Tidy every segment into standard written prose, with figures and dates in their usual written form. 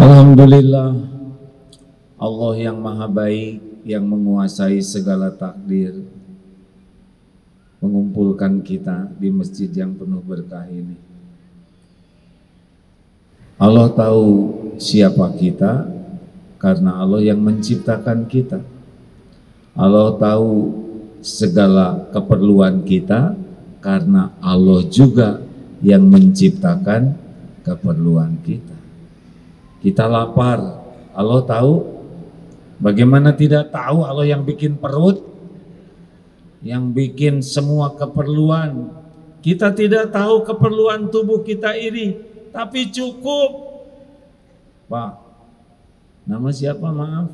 Alhamdulillah, Allah yang maha baik, yang menguasai segala takdir, mengumpulkan kita di masjid yang penuh berkah ini. Allah tahu siapa kita karena Allah yang menciptakan kita. Allah tahu segala keperluan kita karena Allah juga yang menciptakan keperluan kita. Kita lapar, Allah tahu. Bagaimana tidak tahu Allah yang bikin perut, yang bikin semua keperluan. Kita tidak tahu keperluan tubuh kita ini, tapi cukup. Pak, nama siapa maaf?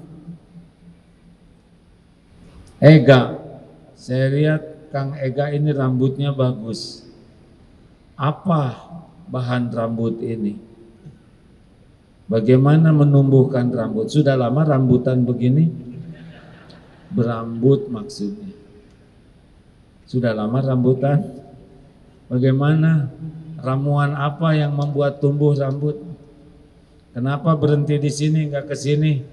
Ega. Saya lihat Kang Ega ini rambutnya bagus. Apa bahan rambut ini? Bagaimana menumbuhkan rambut? Sudah lama rambutan begini? Berambut maksudnya. Sudah lama rambutan? Bagaimana? Ramuan apa yang membuat tumbuh rambut? Kenapa berhenti di sini, enggak ke sini?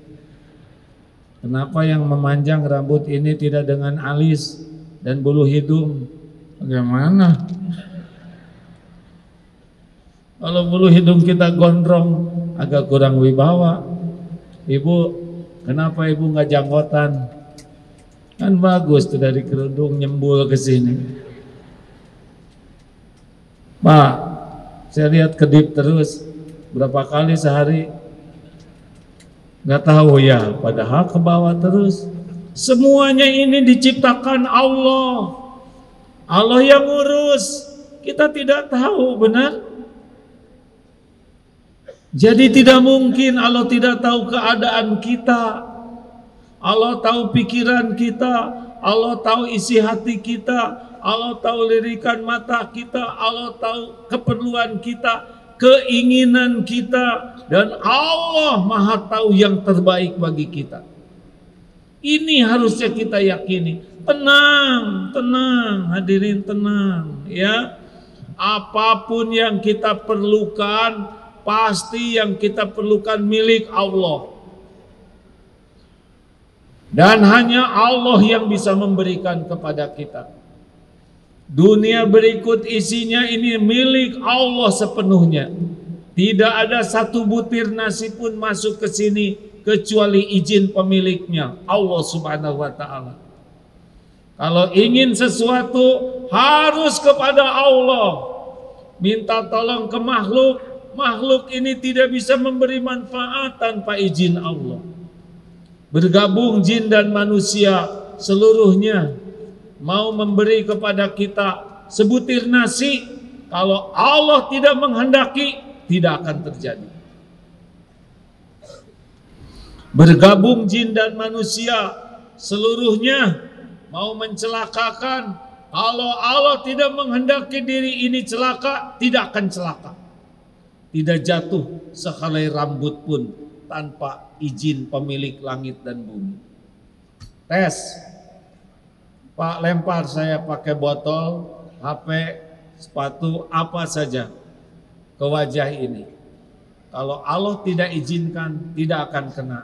Kenapa yang memanjang rambut ini tidak dengan alis dan bulu hidung? Bagaimana? Kalau bulu hidung kita gondrong, agak kurang wibawa. Ibu, kenapa ibu nggak janggotan? Kan bagus tuh dari kerudung nyembul ke sini. Pak, saya lihat kedip terus. Berapa kali sehari? Nggak tahu ya, padahal ke bawah terus. Semuanya ini diciptakan Allah. Allah yang ngurus. Kita tidak tahu, benar? Jadi tidak mungkin Allah tidak tahu keadaan kita. Allah tahu pikiran kita, Allah tahu isi hati kita, Allah tahu lirikan mata kita, Allah tahu keperluan kita, keinginan kita, dan Allah maha tahu yang terbaik bagi kita. Ini harusnya kita yakini. Tenang, tenang, hadirin tenang ya. Apapun yang kita perlukan, pasti yang kita perlukan milik Allah. Dan hanya Allah yang bisa memberikan kepada kita. Dunia berikut isinya ini milik Allah sepenuhnya. Tidak ada satu butir nasi pun masuk ke sini kecuali izin pemiliknya, Allah Subhanahu wa taala. Kalau ingin sesuatu harus kepada Allah. Minta tolong ke makhluk, makhluk ini tidak bisa memberi manfaat tanpa izin Allah. Bergabung jin dan manusia seluruhnya mau memberi kepada kita sebutir nasi, kalau Allah tidak menghendaki tidak akan terjadi. Bergabung jin dan manusia seluruhnya mau mencelakakan, kalau Allah tidak menghendaki diri ini celaka, tidak akan celaka. Tidak jatuh sehelai rambut pun tanpa izin pemilik langit dan bumi. Tes, Pak, lempar saya pakai botol, HP, sepatu, apa saja ke wajah ini. Kalau Allah tidak izinkan, tidak akan kena.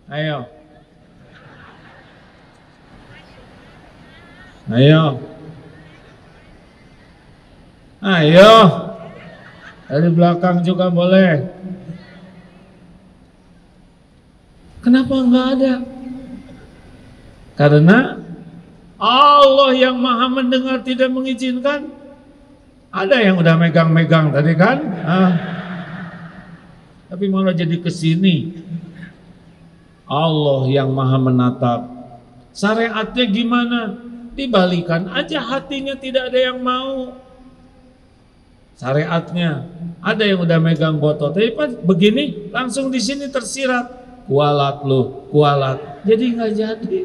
Ayo. Ayo. Ayo. Dari belakang juga boleh. Kenapa enggak ada? Karena Allah yang maha mendengar tidak mengizinkan. Ada yang udah megang-megang tadi kan? Tapi malah jadi kesini. Allah yang maha menatap. Syariatnya gimana? Dibalikan aja hatinya, tidak ada yang mau. Syariatnya ada yang udah megang botol, tapi pas begini langsung di sini tersirat. Kualat lu, kualat. Jadi nggak jadi.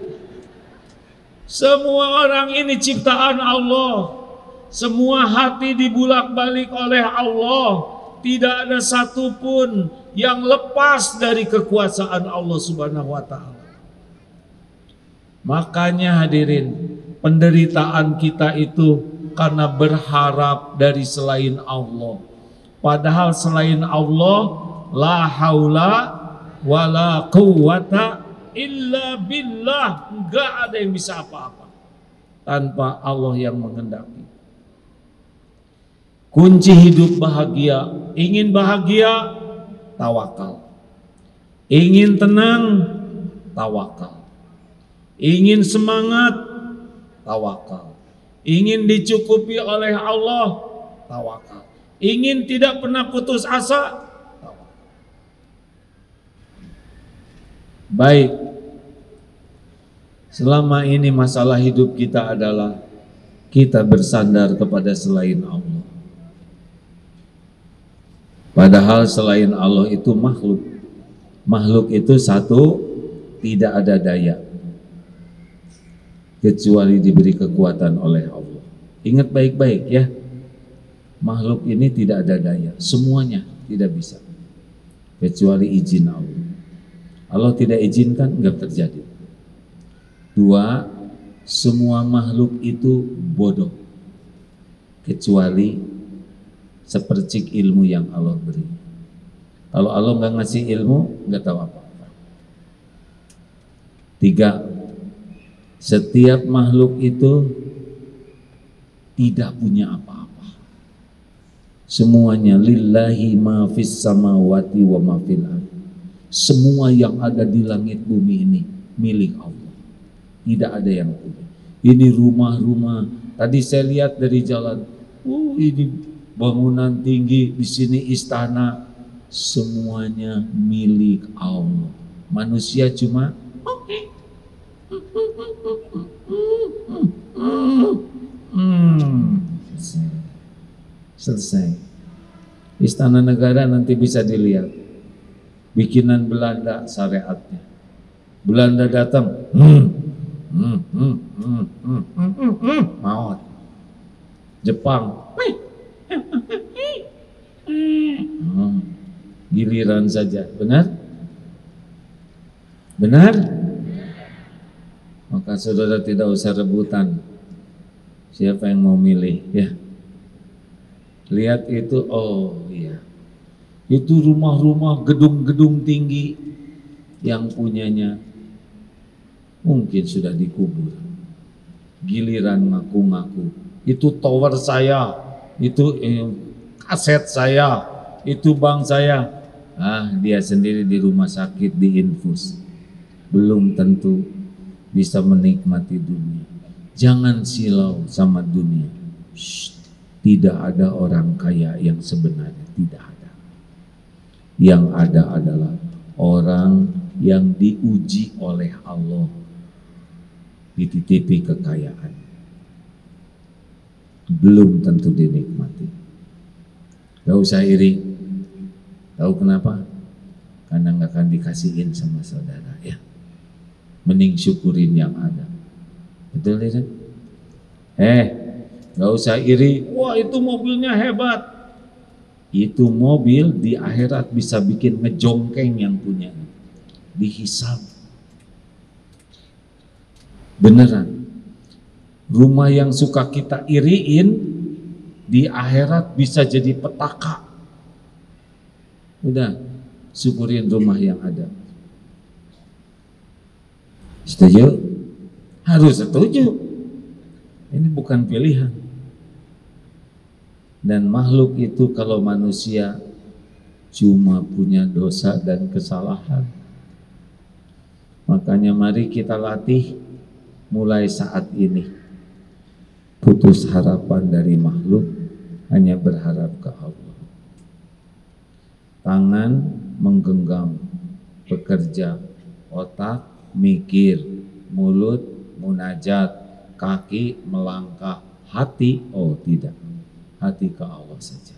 Semua orang ini ciptaan Allah. Semua hati dibulak-balik oleh Allah. Tidak ada satupun yang lepas dari kekuasaan Allah Subhanahu wa taala. Makanya hadirin, penderitaan kita itu karena berharap dari selain Allah. Padahal selain Allah la haula wala quwwata illa billah. Enggak ada yang bisa apa-apa tanpa Allah yang menghendaki. Kunci hidup bahagia, ingin bahagia, tawakal. Ingin tenang, tawakal. Ingin semangat, tawakal. Ingin dicukupi oleh Allah, tawakal. Ingin tidak pernah putus asa, tawakal. Baik, selama ini masalah hidup kita adalah kita bersandar kepada selain Allah. Padahal selain Allah itu makhluk. Makhluk itu satu, tidak ada daya kecuali diberi kekuatan oleh Allah. Ingat baik-baik ya, makhluk ini tidak ada daya, semuanya tidak bisa kecuali izin Allah. Allah tidak izinkan, enggak terjadi. Dua, semua makhluk itu bodoh kecuali sepercik ilmu yang Allah beri. Kalau Allah nggak ngasih ilmu, nggak tahu apa-apa. Tiga, setiap makhluk itu tidak punya apa-apa. Semuanya lillahi ma fis samawati wa ma fil ardh. Semua yang ada di langit bumi ini milik Allah. Tidak ada yang punya. Ini rumah-rumah. Tadi saya lihat dari jalan, ini bangunan tinggi, di sini istana, semuanya milik Allah. Manusia cuma selesai. Istana negara nanti bisa dilihat, bikinan Belanda syariatnya. Belanda datang, maut. Jepang, giliran saja. Benar? Benar? Maka saudara tidak usah rebutan siapa yang mau milih ya. Lihat itu, oh iya, itu rumah-rumah, gedung-gedung tinggi yang punyanya mungkin sudah dikubur. Giliran ngaku-ngaku, itu tower saya, itu aset saya, itu bank saya. Dia sendiri di rumah sakit diinfus, belum tentu bisa menikmati dunia. Jangan silau sama dunia. Tidak ada orang kaya yang sebenarnya, tidak ada. Yang ada adalah orang yang diuji oleh Allah, dititipi kekayaan, belum tentu dinikmati. Gak usah iri. Tahu kenapa? Karena gak akan dikasihin sama saudara ya. Mending syukurin yang ada. Betul ya? Gak usah iri. Wah, itu mobilnya hebat. Itu mobil di akhirat bisa bikin ngejongkeng yang punya. Dihisab. Beneran. Rumah yang suka kita iriin di akhirat bisa jadi petaka. Udah, syukurin rumah yang ada. Setuju? Harus setuju. Ini bukan pilihan. Dan makhluk itu kalau manusia cuma punya dosa dan kesalahan. Makanya mari kita latih mulai saat ini. Putus harapan dari makhluk, hanya berharap ke Allah. Tangan menggenggam, bekerja, otak mikir, mulut munajat, kaki melangkah, hati tidak, hati ke Allah saja.